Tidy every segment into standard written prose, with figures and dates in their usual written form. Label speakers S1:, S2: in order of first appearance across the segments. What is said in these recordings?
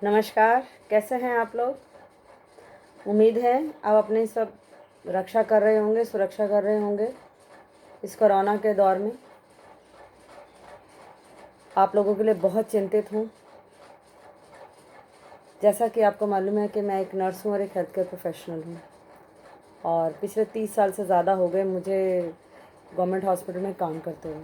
S1: नमस्कार, कैसे हैं आप लोग। उम्मीद है आप अपनी सब रक्षा कर रहे होंगे, सुरक्षा कर रहे होंगे इस कोरोना के दौर में। आप लोगों के लिए बहुत चिंतित हूँ। जैसा कि आपको मालूम है कि मैं एक नर्स हूँ और एक हेल्थ केयर प्रोफेशनल हूँ और पिछले 30 साल से ज़्यादा हो गए मुझे गवर्नमेंट हॉस्पिटल में काम करते हुए।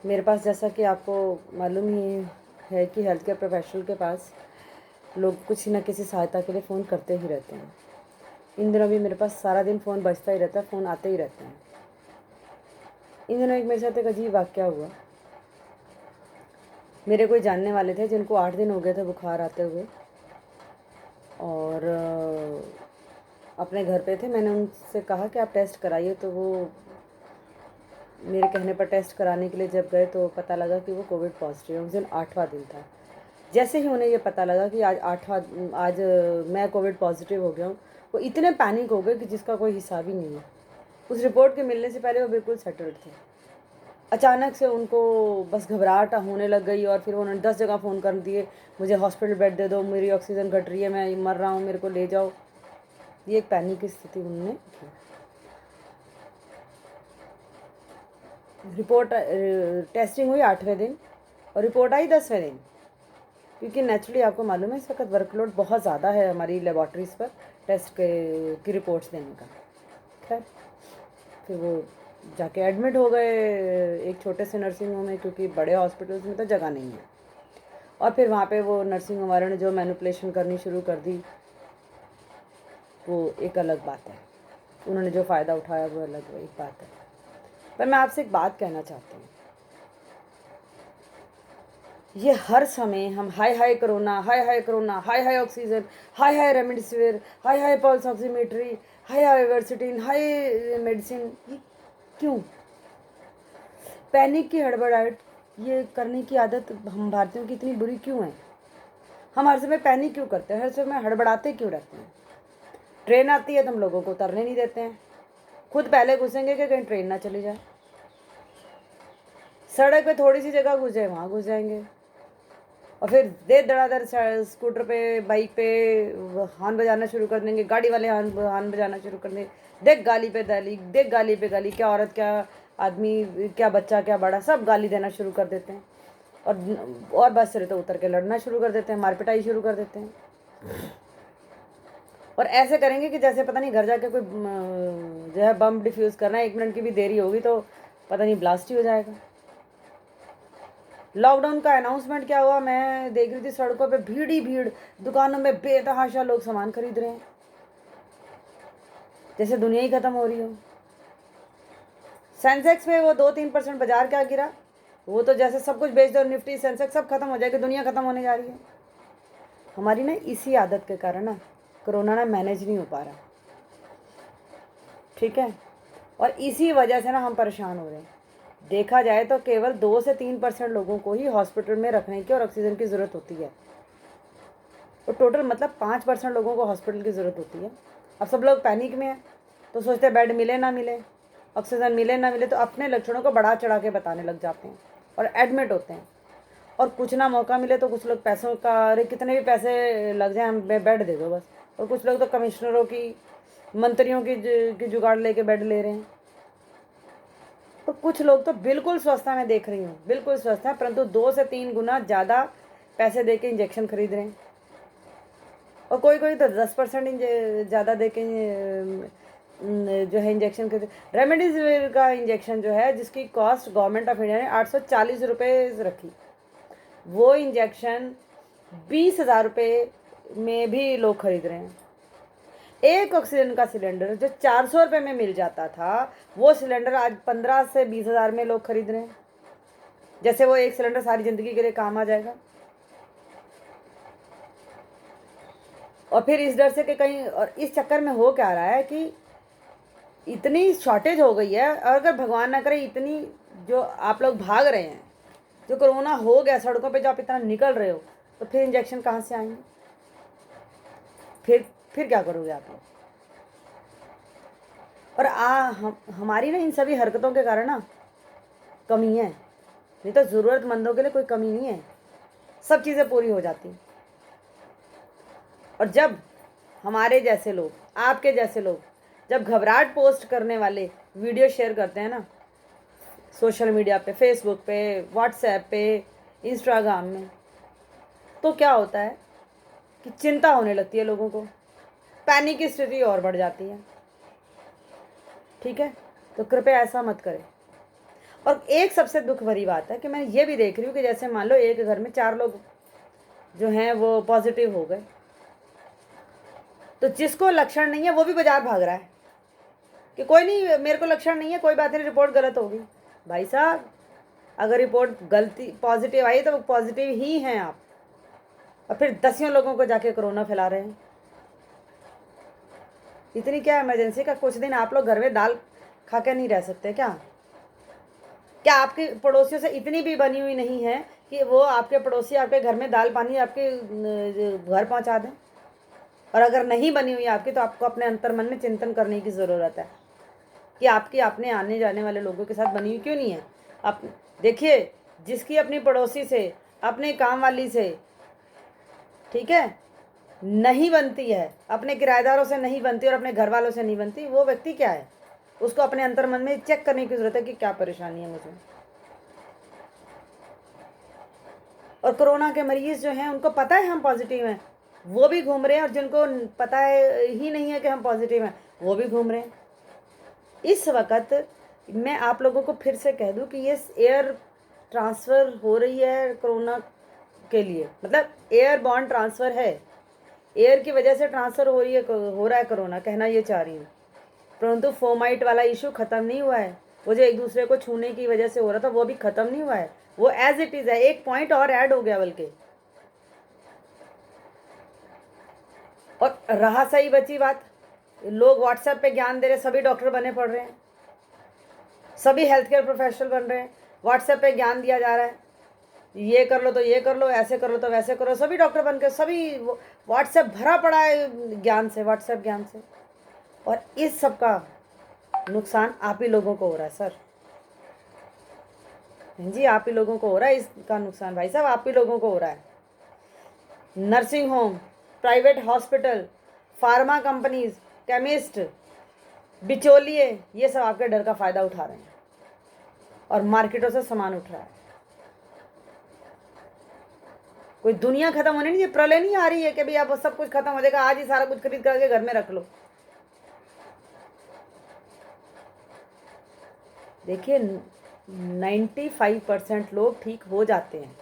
S1: मेरे पास, जैसा कि आपको मालूम ही है, कि हेल्थ केयर प्रोफेशनल के पास लोग कुछ न किसी सहायता के लिए फ़ोन करते ही रहते हैं। इन दिनों भी मेरे पास सारा दिन फ़ोन बजता ही रहता है, फ़ोन आते ही रहते हैं। इन दिनों मेरे साथ एक अजीब वाक़या हुआ। मेरे कोई जानने वाले थे जिनको 8 दिन हो गए थे बुखार आते हुए और अपने घर पे थे। मैंने उनसे कहा कि आप टेस्ट कराइए, तो वो मेरे कहने पर टेस्ट कराने के लिए जब गए तो पता लगा कि वो कोविड पॉजिटिव है। उस दिन 8वां दिन था। जैसे ही उन्हें ये पता लगा कि आज मैं कोविड पॉजिटिव हो गया हूँ, वो इतने पैनिक हो गए कि जिसका कोई हिसाब ही नहीं है। उस रिपोर्ट के मिलने से पहले वो बिल्कुल सेटल्ड थे। अचानक से उनको बस घबराहट होने लग गई और फिर उन्होंने 10 जगह फ़ोन कर दिए, मुझे हॉस्पिटल बेड दे दो, मेरी ऑक्सीजन घट रही है, मैं मर रहा हूँ, मेरे को ले जाओ। ये एक पैनिक की स्थिति उन्होंने की। रिपोर्ट टेस्टिंग हुई 8वें दिन और रिपोर्ट आई 10वें दिन, क्योंकि नेचुरली आपको मालूम है इस वक्त वर्कलोड बहुत ज़्यादा है हमारी लेबॉर्ट्रीज़ पर टेस्ट की रिपोर्ट्स देने का। खैर, फिर वो जाके एडमिट हो गए एक छोटे से नर्सिंग होम में, क्योंकि बड़े हॉस्पिटल्स में तो जगह नहीं है। और फिर वहाँ पे वो नर्सिंग होम वालों ने जो मैनिपुलेशन करनी शुरू कर दी, वो एक अलग बात है। उन्होंने जो फ़ायदा उठाया वो अलग एक बात है। पर मैं आपसे एक बात कहना चाहती हूँ। ये हर समय हम हाय हाय कोरोना, हाय हाय कोरोना, हाय हाय ऑक्सीजन, हाय हाय रेमडेसिविर, हाय हाय पल्स ऑक्सीमेट्री, हाय हाय वर्सिटीन, हाय मेडिसिन, ये क्यों? पैनिक की हड़बड़ाहट ये करने की आदत हम भारतीयों की इतनी बुरी क्यों है? हम हर समय पैनिक क्यों करते हैं? हर समय हड़बड़ाते क्यों रहते हैं? ट्रेन आती है तो हम लोगों को उतरने नहीं देते हैं, खुद पहले घुसेंगे कि कहीं ट्रेन ना चली जाए। सड़क पे थोड़ी सी जगह घुस जाए वहाँ घुस जाएंगे और फिर दे धड़ाधड़ स्कूटर पे, बाइक पे हॉर्न बजाना शुरू कर देंगे। गाड़ी वाले हॉर्न बजाना शुरू कर देंगे। देख गाली पे गाली, देख गाली पे गाली, क्या औरत, क्या आदमी, क्या बच्चा, क्या बड़ा, सब गाली देना शुरू कर देते हैं। और बस से तो उतर के लड़ना शुरू कर देते हैं, मारपिटाई शुरू कर देते हैं। और ऐसे करेंगे कि जैसे पता नहीं घर जाके कोई जो है बम डिफ्यूज़ करना है, 1 मिनट की भी देरी होगी तो पता नहीं ब्लास्ट ही हो जाएगा। लॉकडाउन का अनाउंसमेंट क्या हुआ, मैं देख रही थी सड़कों पे भीड़ ही भीड़, दुकानों में बेतहाशा लोग सामान खरीद रहे हैं, जैसे दुनिया ही खत्म हो रही हो। सेंसेक्स में वो 2-3% बाजार क्या गिरा, वो तो जैसे सब कुछ बेच दो, निफ्टी सेंसेक्स सब खत्म हो जाएगी, दुनिया खत्म होने जा रही है। हमारी ना इसी आदत के कारण ना कोरोना ना मैनेज नहीं हो पा रहा, ठीक है। और इसी वजह से ना हम परेशान हो रहे हैं। देखा जाए तो केवल 2 से 3% लोगों को ही हॉस्पिटल में रखने की और ऑक्सीजन की ज़रूरत होती है, तो टोटल मतलब 5% लोगों को हॉस्पिटल की ज़रूरत होती है। अब सब लोग पैनिक में हैं, तो सोचते हैं बेड मिले ना मिले, ऑक्सीजन मिले ना मिले, तो अपने लक्षणों को बढ़ा चढ़ा के बताने लग जाते हैं और एडमिट होते हैं। और कुछ ना मौका मिले तो कुछ लोग पैसों का, अरे कितने भी पैसे लग जाए, हम बेड दे दो बस। और कुछ लोग तो कमिश्नरों की, मंत्रियों की जुगाड़ लेके बेड ले रहे हैं। तो कुछ लोग तो बिल्कुल स्वस्थ हैं, मैं देख रही हूँ बिल्कुल स्वस्थ हैं, परंतु 2 से 3 गुना ज़्यादा पैसे दे के इंजेक्शन खरीद रहे हैं। और कोई कोई तो 10% ज़्यादा दे के जो है इंजेक्शन खरीद। रेमडेसिविर का इंजेक्शन जो है, जिसकी कॉस्ट गवर्नमेंट ऑफ इंडिया ने 840 रुपये रखी, वो इंजेक्शन 20,000 रुपये में भी लोग खरीद रहे हैं। एक ऑक्सीजन का सिलेंडर जो 400 रुपये में मिल जाता था, वो सिलेंडर आज 15 से 20,000 में लोग खरीद रहे हैं, जैसे वो एक सिलेंडर सारी जिंदगी के लिए काम आ जाएगा। और फिर इस डर से कि कहीं, और इस चक्कर में हो क्या रहा है कि इतनी शॉर्टेज हो गई है, और अगर भगवान ना करे इतनी, जो आप लोग भाग रहे हैं, जो कोरोना हो गया सड़कों पे जो आप इतना निकल रहे हो, तो फिर इंजेक्शन कहाँ से आएंगे? फिर क्या करोगे आप लोग? और हमारी ना इन सभी हरकतों के कारण ना कमी है, नहीं तो ज़रूरतमंदों के लिए कोई कमी नहीं है। सब चीज़ें पूरी हो जाती हैं। और जब हमारे जैसे लोग, आपके जैसे लोग जब घबराहट पोस्ट करने वाले वीडियो शेयर करते हैं ना सोशल मीडिया पे, फेसबुक पे, व्हाट्सएप पे, इंस्टाग्राम में, तो क्या होता है कि चिंता होने लगती है लोगों को, पैनिक की स्थिति और बढ़ जाती है। ठीक है, तो कृपया ऐसा मत करें। और एक सबसे दुख भरी बात है कि मैं ये भी देख रही हूँ कि जैसे मान लो एक घर में 4 लोग जो हैं वो पॉजिटिव हो गए, तो जिसको लक्षण नहीं है वो भी बाजार भाग रहा है कि कोई नहीं, मेरे को लक्षण नहीं है, कोई बात नहीं, रिपोर्ट गलत होगी। भाई साहब, अगर रिपोर्ट गलती पॉजिटिव आई तो पॉजिटिव ही हैं आप, और फिर 10 लोगों को जाके कोरोना फैला रहे हैं। इतनी क्या इमरजेंसी का कुछ दिन आप लोग घर में दाल खा के नहीं रह सकते क्या? क्या आपके पड़ोसियों से इतनी भी बनी हुई नहीं है कि वो आपके पड़ोसी आपके घर में दाल पानी आपके घर पहुंचा दें? और अगर नहीं बनी हुई आपकी, तो आपको अपने अंतर्मन में चिंतन करने की ज़रूरत है कि आपकी अपने आने जाने वाले लोगों के साथ बनी हुई क्यों नहीं है। आप देखिए, जिसकी अपनी पड़ोसी से, अपने काम वाली से, ठीक है, नहीं बनती है, अपने किराएदारों से नहीं बनती और अपने घर वालों से नहीं बनती, वो व्यक्ति क्या है? उसको अपने अंतर्मन में चेक करने की ज़रूरत है कि क्या परेशानी है मुझे। और कोरोना के मरीज जो हैं उनको पता है हम पॉजिटिव हैं, वो भी घूम रहे हैं, और जिनको पता है ही नहीं है कि हम पॉजिटिव हैं, वो भी घूम रहे हैं। इस वक्त मैं आप लोगों को फिर से कह दूं कि ये एयर ट्रांसफ़र हो रही है कोरोना के लिए, मतलब एयर बॉर्न ट्रांसफ़र है, एयर की वजह से ट्रांसफ़र हो रहा है कोरोना, कहना ये चाह रही हूँ। परंतु फोमाइट वाला इशू ख़त्म नहीं हुआ है। वो जो एक दूसरे को छूने की वजह से हो रहा था वो भी ख़त्म नहीं हुआ है, वो एज इट इज़ है। एक पॉइंट और ऐड हो गया बल्कि। और रहा सही बची बात, लोग व्हाट्सएप पे ज्ञान दे रहे, सभी डॉक्टर बने पड़ रहे हैं, सभी हेल्थ केयर प्रोफेशनल बन रहे हैं, व्हाट्सएप पे ज्ञान दिया जा रहा है, ये कर लो तो ये कर लो, ऐसे कर लो तो वैसे करो, सभी डॉक्टर बन के, सभी व्हाट्सएप भरा पड़ा है ज्ञान से, व्हाट्सएप ज्ञान से। और इस सब का नुकसान आप ही लोगों को हो रहा है सर, जी आप ही लोगों को हो रहा है इसका नुकसान। भाई साहब, आप ही लोगों को हो रहा है। Nursing home, private hospital, pharma companies, chemist, बिचौलिए, ये सब आपके डर का फ़ायदा उठा रहे हैं और मार्केटों से सामान उठ रहा है। कोई दुनिया खत्म होने नहीं, ये प्रलय नहीं आ रही है कि भाई अब सब कुछ खत्म हो जाएगा, आज ही सारा कुछ खरीद करके घर में रख लो। देखिए, 95% लोग ठीक हो जाते हैं।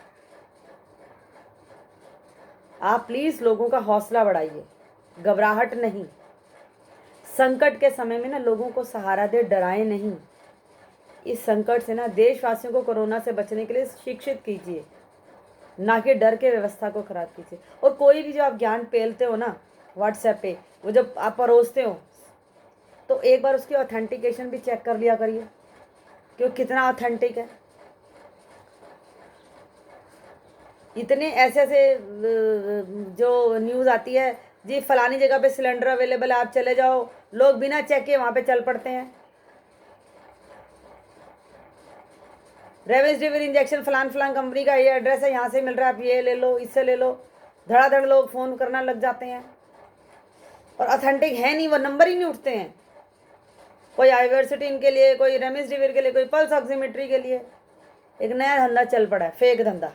S1: आप प्लीज़ लोगों का हौसला बढ़ाइए, घबराहट नहीं। संकट के समय में ना लोगों को सहारा दे, डराएं नहीं। इस संकट से ना देशवासियों को कोरोना से बचने के लिए शिक्षित कीजिए, ना कि डर के व्यवस्था को खराब कीजिए। और कोई भी जो आप ज्ञान पेलते हो ना व्हाट्सएप पे, वो जब आप परोसते हो, तो एक बार उसकी ऑथेंटिकेशन भी चेक कर लिया करिए कि वो कितना ऑथेंटिक है। इतने ऐसे ऐसे जो न्यूज़ आती है, जी फलानी जगह पे सिलेंडर अवेलेबल है, आप चले जाओ, लोग बिना चेक किए वहाँ पे चल पड़ते हैं। रेमडेसिविर इंजेक्शन फलान फलान कंपनी का ये एड्रेस है, यहाँ से मिल रहा है, आप ये ले लो, इससे ले लो, धड़ाधड़ लोग फ़ोन करना लग जाते हैं। और ऑथेंटिक है नहीं, वो नंबर ही नहीं उठते हैं। कोई आइवर्सिटीन के लिए, कोई रेमडेसिविर के लिए, कोई पल्स ऑक्सीमेट्री के लिए। एक नया धंधा चल पड़ा है, फेक धंधा।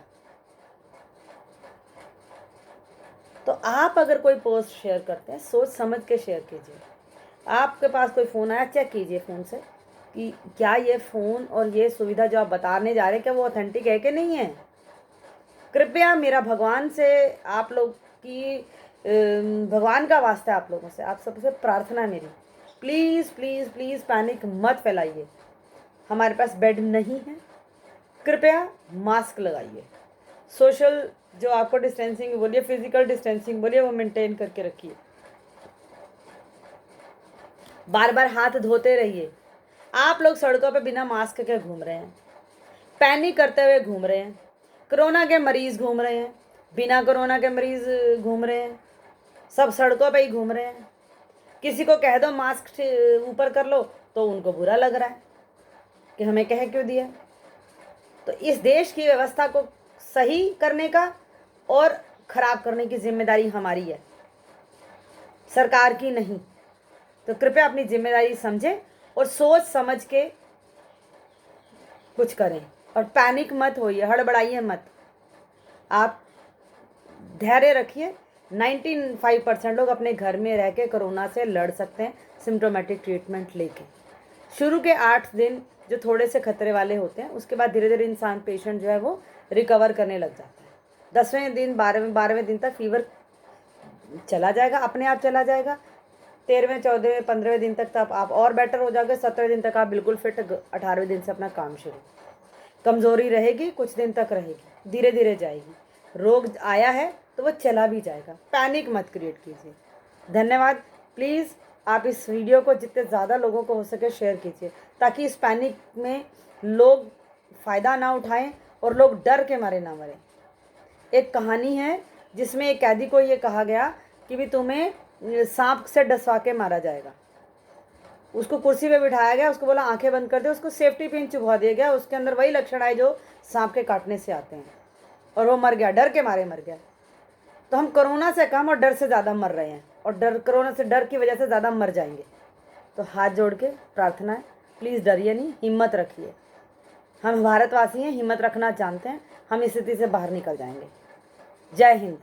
S1: तो आप अगर कोई पोस्ट शेयर करते हैं, सोच समझ के शेयर कीजिए। आपके पास कोई फ़ोन आया, चेक कीजिए फ़ोन से कि क्या ये फ़ोन और ये सुविधा जो आप बताने जा रहे हैं, क्या वो ऑथेंटिक है कि नहीं है। कृपया मेरा भगवान से आप लोग की भगवान का वास्ता है, आप लोगों से, आप सबसे प्रार्थना है मेरी, प्लीज़ प्लीज़ प्लीज़ पैनिक मत फैलाइए। हमारे पास बेड नहीं है, कृपया मास्क लगाइए, सोशल जो आपको डिस्टेंसिंग बोलिए, फिजिकल डिस्टेंसिंग बोलिए, वो मेंटेन करके रखिए। बार बार हाथ धोते रहिए। आप लोग सड़कों पे बिना मास्क के घूम रहे हैं, पैनिक करते हुए घूम रहे हैं, कोरोना के मरीज घूम रहे हैं, बिना कोरोना के मरीज घूम रहे हैं, सब सड़कों पे ही घूम रहे हैं। किसी को कह दो मास्क ऊपर कर लो तो उनको बुरा लग रहा है कि हमें कह क्यों दिया। तो इस देश की व्यवस्था को सही करने का और ख़राब करने की जिम्मेदारी हमारी है, सरकार की नहीं। तो कृपया अपनी जिम्मेदारी समझें और सोच समझ के कुछ करें, और पैनिक मत होइए, हड़बड़ाइए मत। आप धैर्य रखिए। 95% लोग अपने घर में रह के कोरोना से लड़ सकते हैं सिम्टोमेटिक ट्रीटमेंट लेके। शुरू के 8 दिन जो थोड़े से खतरे वाले होते हैं, उसके बाद धीरे धीरे इंसान पेशेंट जो है वो रिकवर करने लग जाता है। 10वें दिन 12वें दिन तक फीवर चला जाएगा, अपने आप चला जाएगा। 13वें 14वें 15वें दिन तक तब आप और बेटर हो जाओगे। 17वें दिन तक आप बिल्कुल फिट। 18वें दिन से अपना काम शुरू। कमज़ोरी रहेगी, कुछ दिन तक रहेगी, धीरे धीरे जाएगी। रोग आया है तो वो चला भी जाएगा। पैनिक मत क्रिएट कीजिए। धन्यवाद। प्लीज़ आप इस वीडियो को जितने ज़्यादा लोगों को हो सके शेयर कीजिए, ताकि इस पैनिक में लोग फ़ायदा ना उठाएं और लोग डर के मारे ना मरें। एक कहानी है जिसमें एक कैदी को ये कहा गया कि भी तुम्हें सांप से डसवा के मारा जाएगा। उसको कुर्सी पे बिठाया गया, उसको बोला आंखें बंद कर दे, उसको सेफ्टी पिन चुभा दिया गया। उसके अंदर वही लक्षण आए जो सांप के काटने से आते हैं, और वो मर गया, डर के मारे मर गया। तो हम कोरोना से कम और डर से ज़्यादा मर रहे हैं, और कोरोना से डर की वजह से ज़्यादा मर जाएंगे। तो हाथ जोड़ के प्रार्थना है, प्लीज़ डरिए नहीं, हिम्मत रखिए। हम भारतवासी हैं, हिम्मत रखना जानते हैं, हम इस स्थिति से बाहर निकल जाएंगे। जय हिंद।